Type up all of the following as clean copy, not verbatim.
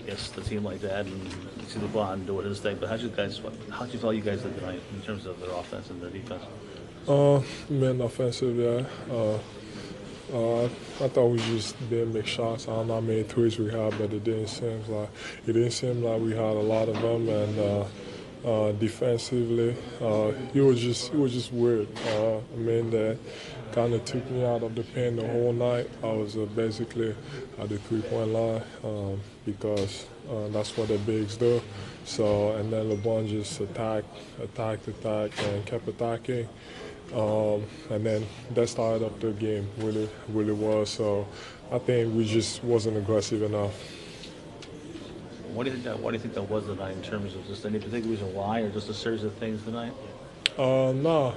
I guess, the team like that, and you see LeBron doing his thing. But how'd you feel you guys did tonight in terms of their offense and their defense? Man, offensive, yeah. I thought we just didn't make shots. I don't know how many threes we had, but it didn't seem like we had a lot of them. And defensively, it was just weird. That kind of took me out of the paint the whole night. I was basically at the 3-point line because that's what the bigs do. So, and then LeBron just attacked, and kept attacking. And then that started up the game, really was. So I think we just wasn't aggressive enough. Why do you think that was tonight in terms of just any particular reason why, or just a series of things tonight? No,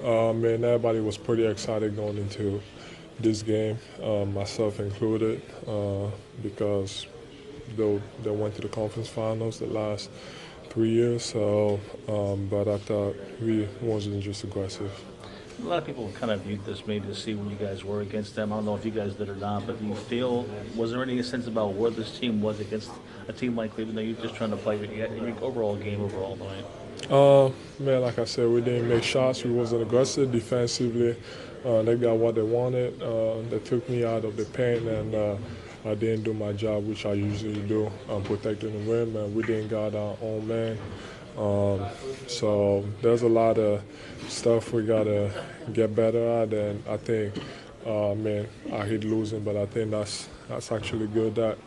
everybody was pretty excited going into this game, myself included, because they went to the conference finals the last 3 years. So, but I thought we wasn't just aggressive. A lot of people kind of viewed this maybe to see when you guys were against them. I don't know if you guys did or not, but do you feel, was there any sense about where this team was against a team like Cleveland? That you're just trying to play your overall game overall tonight? Like I said, we didn't make shots. We wasn't aggressive defensively. They got what they wanted. They took me out of the paint, and I didn't do my job, which I usually do, protecting the rim, and we didn't got our own man. So there's a lot of stuff we gotta get better at, and I think, I hate losing, but I think that's actually good that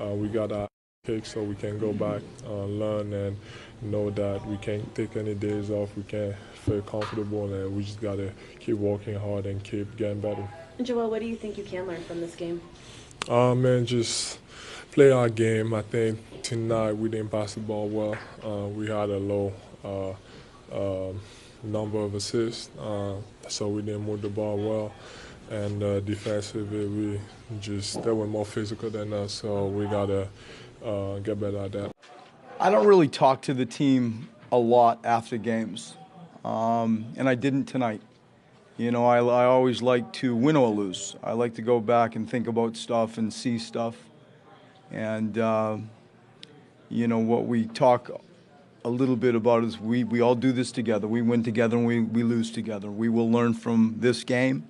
we got our kick, so we can go back, learn, and know that we can't take any days off. We can't feel comfortable, and we just gotta keep working hard and keep getting better. Joel, what do you think you can learn from this game? Just play our game. I think tonight we didn't pass the ball well. We had a low number of assists, so we didn't move the ball well. And defensively, they were more physical than us, so we gotta get better at that. I don't really talk to the team a lot after games, and I didn't tonight. I always like to win or lose. I like to go back and think about stuff and see stuff. And, what we talk a little bit about is we all do this together. We win together and we lose together. We will learn from this game.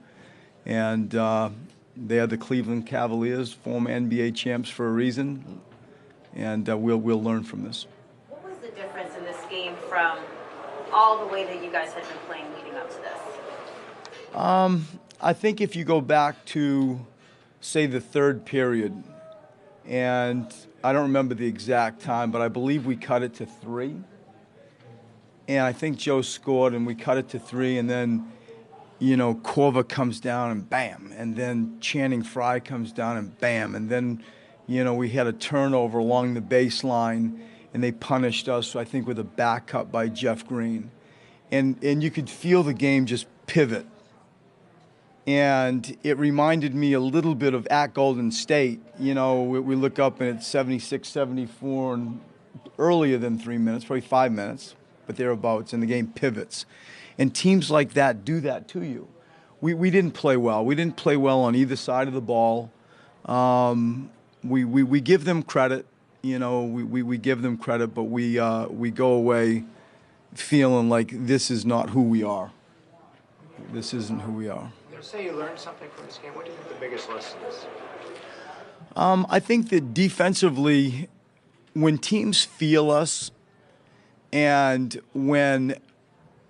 And they are the Cleveland Cavaliers, former NBA champs for a reason. And we'll learn from this. What was the difference in this game from all the way that you guys had been playing leading up to this? I think if you go back to, say, the third period, and I don't remember the exact time, but I believe we cut it to 3. And I think Joe scored, and we cut it to 3, and then, Korver comes down and bam, and then Channing Frye comes down and bam, and then, we had a turnover along the baseline, and they punished us, I think, with a back cut by Jeff Green. And you could feel the game just pivot. And it reminded me a little bit of at Golden State. We look up and it's 76-74 and earlier than 3 minutes, probably 5 minutes, but thereabouts, and the game pivots. And teams like that do that to you. We didn't play well. We didn't play well on either side of the ball. We give them credit. We give them credit, but we go away feeling like this is not who we are. This isn't who we are. Say you learned something from this game. What do you think the biggest lesson is? I think that defensively, when teams feel us, and when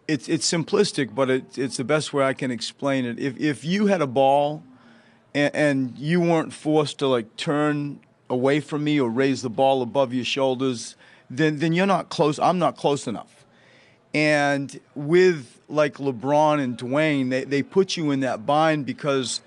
it's simplistic, but it's the best way I can explain it. If you had a ball and you weren't forced to turn away from me or raise the ball above your shoulders, then you're not close. I'm not close enough. And with LeBron and Dwayne, they put you in that bind because,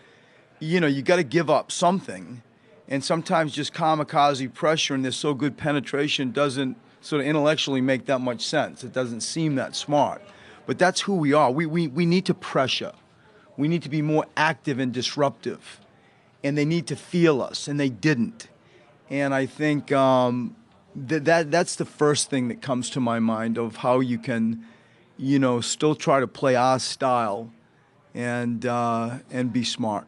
you got to give up something. And sometimes just kamikaze pressure and this so good penetration doesn't sort of intellectually make that much sense. It doesn't seem that smart. But that's who we are. We need to pressure. We need to be more active and disruptive. And they need to feel us, and they didn't. And I think that's the first thing that comes to my mind of how you can, still try to play our style and be smart.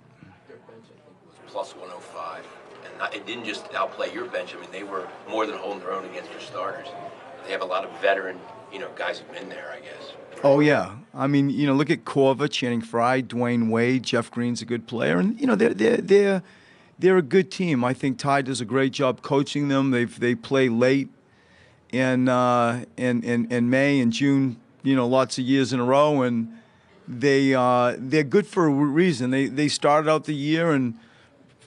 Plus 105, and it didn't just outplay your bench. I mean, they were more than holding their own against your starters. They have a lot of veteran, guys who've been there, I guess. Oh yeah, I mean, look at Korver, Channing Frye, Dwayne Wade, Jeff Green's a good player, and they're a good team. I think Ty does a great job coaching them. They play late in May and June, lots of years in a row, and they're good for a reason. They started out the year and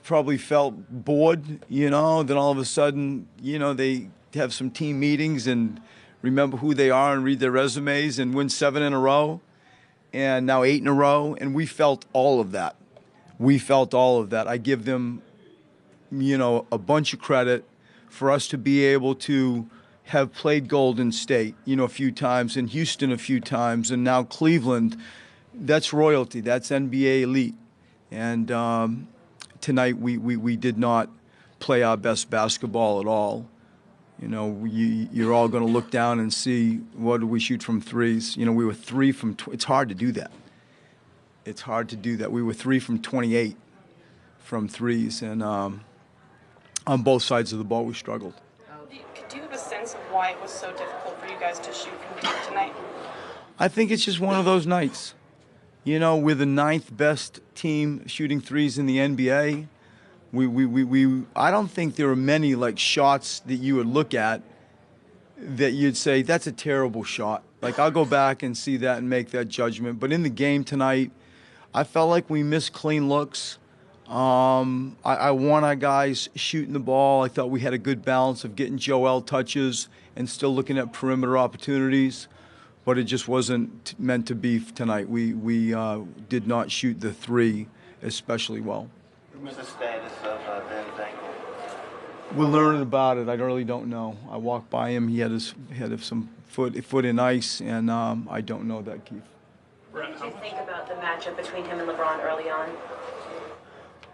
probably felt bored, then all of a sudden, they have some team meetings and remember who they are and read their resumes and win 7 in a row and now 8 in a row. And we felt all of that. I give them, a bunch of credit for us to be able to have played Golden State, a few times, and Houston a few times, and now Cleveland. That's royalty. That's NBA elite. And tonight we did not play our best basketball at all. You're all going to look down and see what did we shoot from threes. We were 3 from. It's hard to do that. We were 3 from 28 from threes, and on both sides of the ball we struggled. Do you have a sense of why it was so difficult for you guys to shoot from deep tonight? I think it's just one of those nights. We're the 9th best team shooting threes in the NBA. I don't think there are many shots that you would look at that you'd say that's a terrible shot. I'll go back and see that and make that judgment. But in the game tonight, I felt like we missed clean looks. I want our guys shooting the ball. I thought we had a good balance of getting Joel touches and still looking at perimeter opportunities. But it just wasn't meant to be tonight. We did not shoot the 3 especially well. What's the status of Ben's ankle? We're learning about it. I really don't know. I walked by him. He had some foot in ice, and I don't know that, Keith. What did you think about the matchup between him and LeBron early on?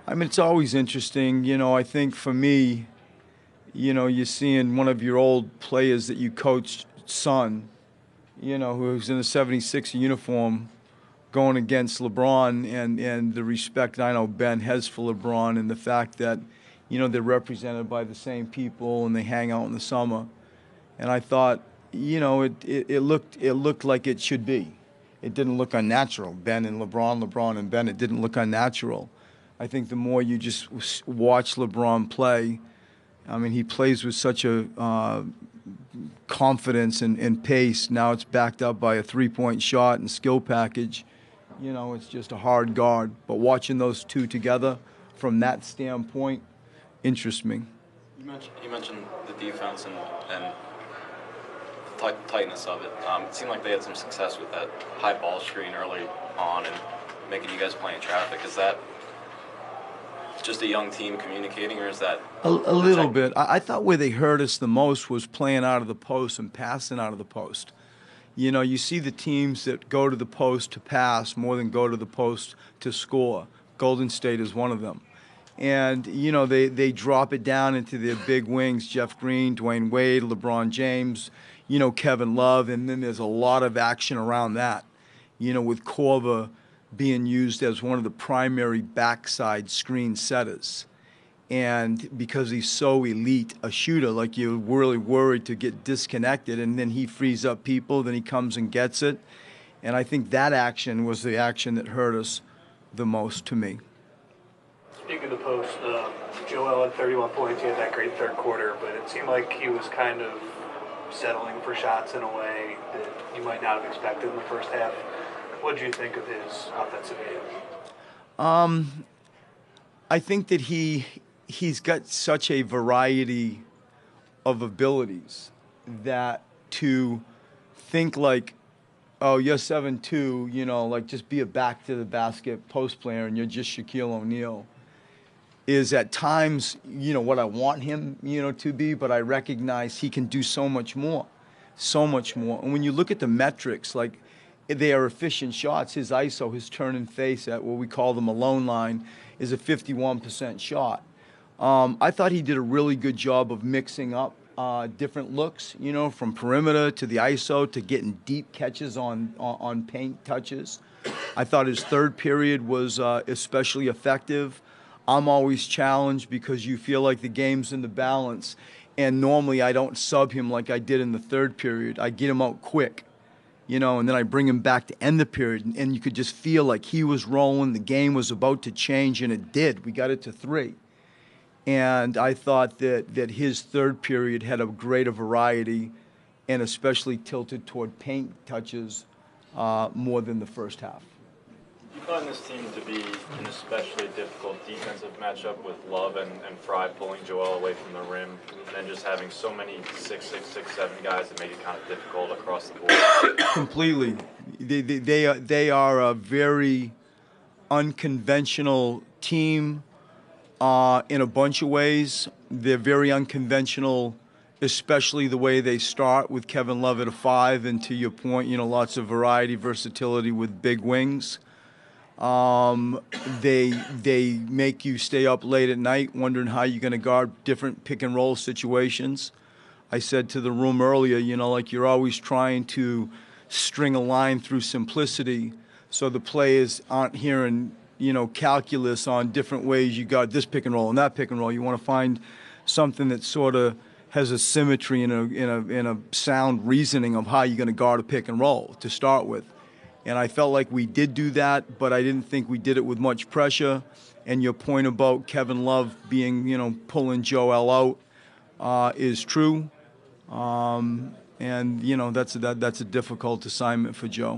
I mean, it's always interesting. I think for me, you're seeing one of your old players that you coached, son, who's in a 76 uniform, going against LeBron and the respect I know Ben has for LeBron and the fact that, they're represented by the same people and they hang out in the summer. And I thought, it looked like it should be. It didn't look unnatural. Ben and LeBron, LeBron and Ben, it didn't look unnatural. I think the more you just watch LeBron play, I mean, he plays with such a confidence and pace. Now it's backed up by a three-point shot and skill package. It's just a hard guard. But watching those two together from that standpoint interests me. You mentioned the defense and the tightness of it. It seemed like they had some success with that high ball screen early on and making you guys play in traffic. Is that just a young team communicating, or is that a little bit? I thought where they hurt us the most was playing out of the post and passing out of the post. You see the teams that go to the post to pass more than go to the post to score. Golden State is one of them. And, they drop it down into their big wings, Jeff Green, Dwayne Wade, LeBron James, Kevin Love, and then there's a lot of action around that, with Korver being used as one of the primary backside screen setters. And because he's so elite a shooter, you're really worried to get disconnected, and then he frees up people, then he comes and gets it. And I think that action was the action that hurt us the most to me. Speaking of the post, Joel had 31 points. He had that great third quarter, but it seemed like he was kind of settling for shots in a way that you might not have expected in the first half. What did you think of his offensive game? I think that he's got such a variety of abilities that to think oh, you're 7'2", just be a back to the basket post player and you're just Shaquille O'Neal is at times, what I want him, to be, but I recognize he can do so much more. And when you look at the metrics, they are efficient shots. His ISO, his turn and face at what we call the Malone line, is a 51% shot. I thought he did a really good job of mixing up different looks, from perimeter to the ISO to getting deep catches on paint touches. I thought his third period was especially effective. I'm always challenged because you feel like the game's in the balance. And normally I don't sub him like I did in the third period. I get him out quick, and then I bring him back to end the period. And you could just feel like he was rolling. The game was about to change, and it did. We got it to 3. And I thought that his third period had a greater variety and especially tilted toward paint touches more than the first half. You find this team to be an especially difficult defensive matchup with Love and Fry pulling Joel away from the rim, and then just having so many 6'6", 6'7" guys that make it kind of difficult across the board. Completely. They are a very unconventional team in a bunch of ways. They're very unconventional, especially the way they start with Kevin Love at a 5, and to your point, lots of variety, versatility with big wings. They make you stay up late at night wondering how you're going to guard different pick and roll situations. I said to the room earlier, like you're always trying to string a line through simplicity so the players aren't hearing, calculus on different ways you guard this pick and roll and that pick and roll. You want to find something that sort of has a symmetry and a sound reasoning of how you're going to guard a pick and roll to start with. And I felt like we did do that, but I didn't think we did it with much pressure. And your point about Kevin Love being, pulling Joel out is true. And, that's a difficult assignment for Joe.